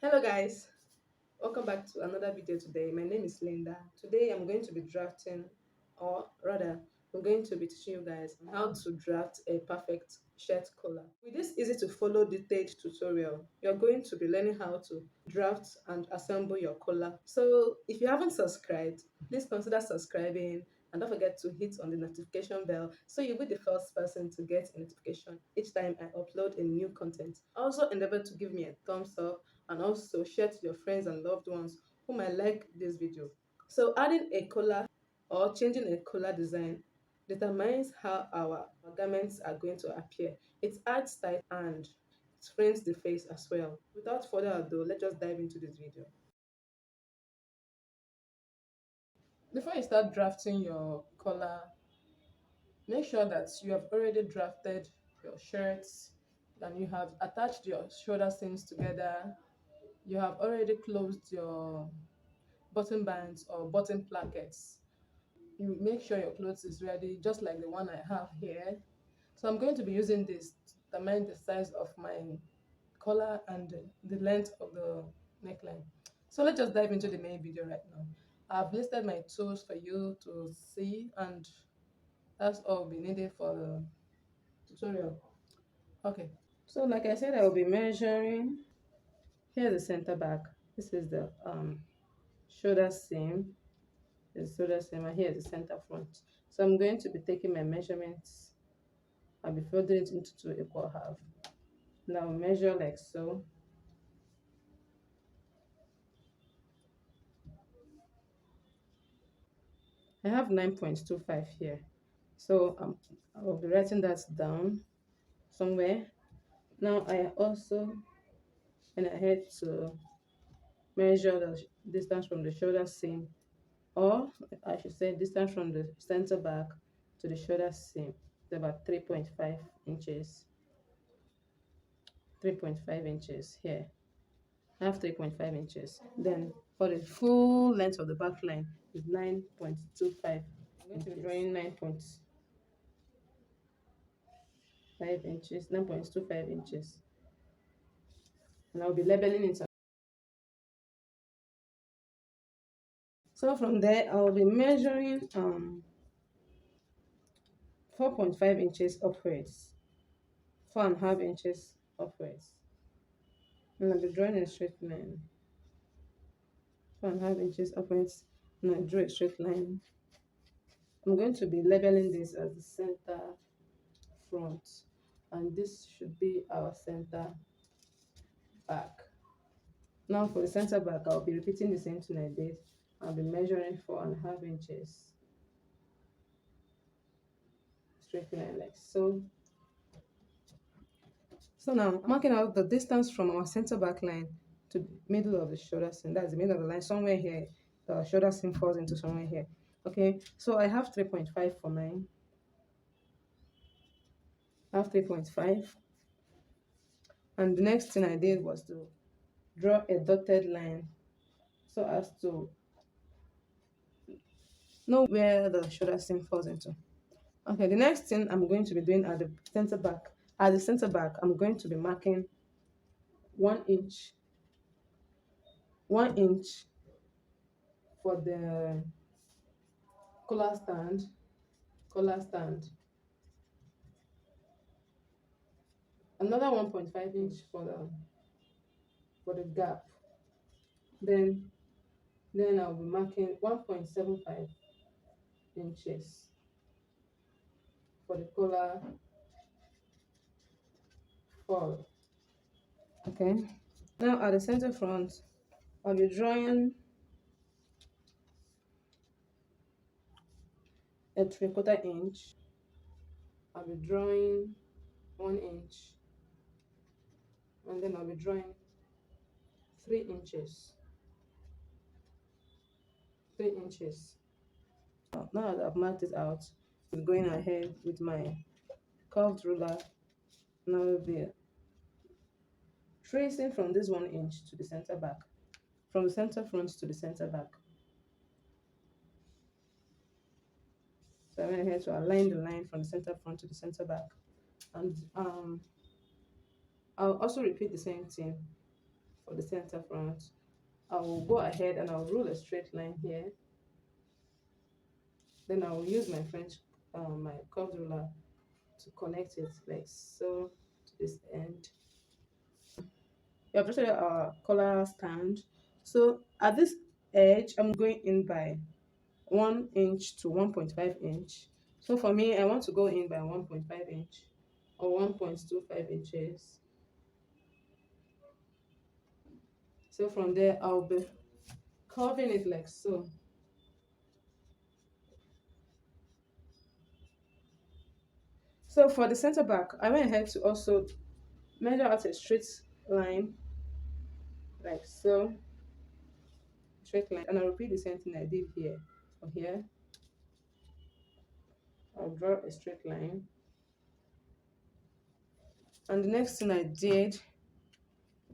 Hello guys, welcome back to another video today. My name is Linda. Today I'm going to be drafting, or rather I'm going to be teaching you guys how to draft a perfect shirt collar. With this easy to follow detailed tutorial, you're going to be learning how to draft and assemble your collar. So if you haven't subscribed, please consider subscribing and don't forget to hit on the notification bell so you'll be the first person to get a notification each time I upload a new content. Also endeavor to give me a thumbs up and also share to your friends and loved ones who might like this video. So adding a collar or changing a collar design determines how our garments are going to appear. It adds style and it frames the face as well. Without further ado, let's just dive into this video. Before you start drafting your collar, make sure that you have already drafted your shirts and you have attached your shoulder seams together. You have already closed your button bands or button plackets. You make sure your clothes is ready, just like the one I have here. So I'm going to be using this to determine the size of my collar and the length of the neckline. So let's just dive into the main video right now. I've listed my tools for you to see, and that's all we needed for the tutorial. Okay, so like I said, I will be measuring. Here's the center back. This is the shoulder seam. The shoulder seam, and here's the center front. So I'm going to be taking my measurements. I'll be folding it into two equal half. Now measure like so. I have 9.25 here. So I'll be writing that down somewhere. Now I also went ahead to measure the distance from the shoulder seam, or I should say distance from the center back to the shoulder seam. It's about 3.5 inches. 3.5 inches here. I have 3.5 inches. Then for the full length of the back line is 9.25. I'm going to be drawing 9.5 inches, 9.25 inches. And I'll be labeling it. So from there, I'll be measuring 4.5 inches upwards, 4.5 inches upwards. And I'll be drawing a straight line. 4.5 inches upwards, and I draw a straight line. I'm going to be labeling this as the center front, and this should be our center back. Now for the center back, I'll be repeating the same thing I did. I'll be measuring 4.5 inches, straight line like so. So now I'm marking out the distance from our center back line to the middle of the shoulder seam. That's the middle of the line, somewhere here. The shoulder seam falls into somewhere here. Okay, so I have 3.5 for mine. I have 3.5. And the next thing I did was to draw a dotted line so as to know where the shoulder seam falls into. Okay, the next thing I'm going to be doing at the center back, I'm going to be marking 1 inch, 1 inch for the collar stand, another 1.5 inch for the gap. Then I'll be marking 1.75 inches for the collar fall. Okay, now at the center front, I'll be drawing a 3/4 inch. I'll be drawing 1 inch, and then I'll be drawing 3 inches. 3 inches. Now that I've marked it out, I'm going ahead with my curved ruler. Now I'll be tracing from this 1 inch to the center back, from the center front to the center back. So I went ahead to align the line from the center front to the center back, and I'll also repeat the same thing for the center front. I will go ahead and I'll rule a straight line here. Then I will use my my curved ruler to connect it like so to this end. We have just our collar stand. So at this edge, I'm going in by 1 inch to 1.5 inch. So for me, I want to go in by 1.5 inch or 1.25 inches. So from there, I'll be curving it like so. So for the center back, I went ahead to also measure out a straight line like so, straight line, and I'll repeat the same thing I did here. From here, I'll draw a straight line. And the next thing I did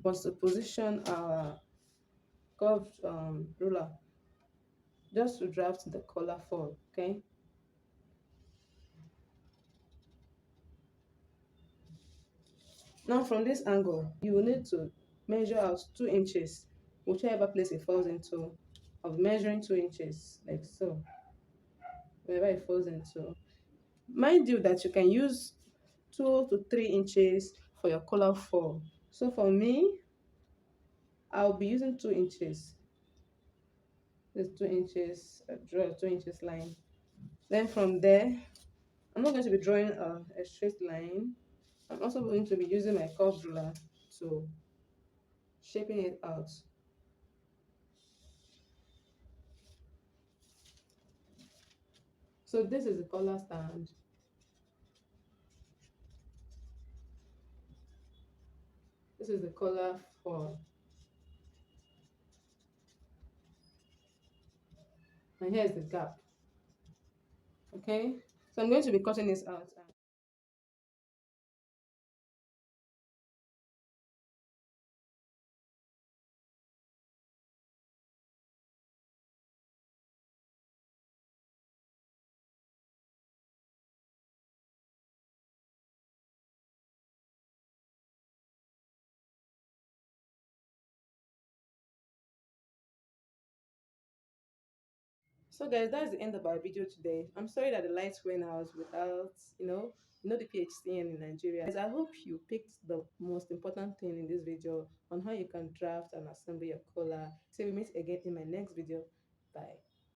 was to position our curved ruler just to draft the collar fall, okay? Now from this angle, you will need to measure out 2 inches, whichever place it falls into. I'll be measuring 2 inches, like so, wherever it falls into. Mind you that you can use 2 to 3 inches for your collar fall. So for me, I'll be using 2 inches. This 2 inches, draw a 2 inches line. Then from there, I'm not going to be drawing a straight line. I'm also going to be using my curved ruler to shaping it out. So this is the collar stand. This is the collar for, and here's the gap. Okay, so I'm going to be cutting this out. So guys, that's the end of our video today. I'm sorry that the lights went out without, the PHCN in Nigeria. Guys, I hope you picked the most important thing in this video on how you can draft and assemble your collar. So we meet again in my next video. Bye.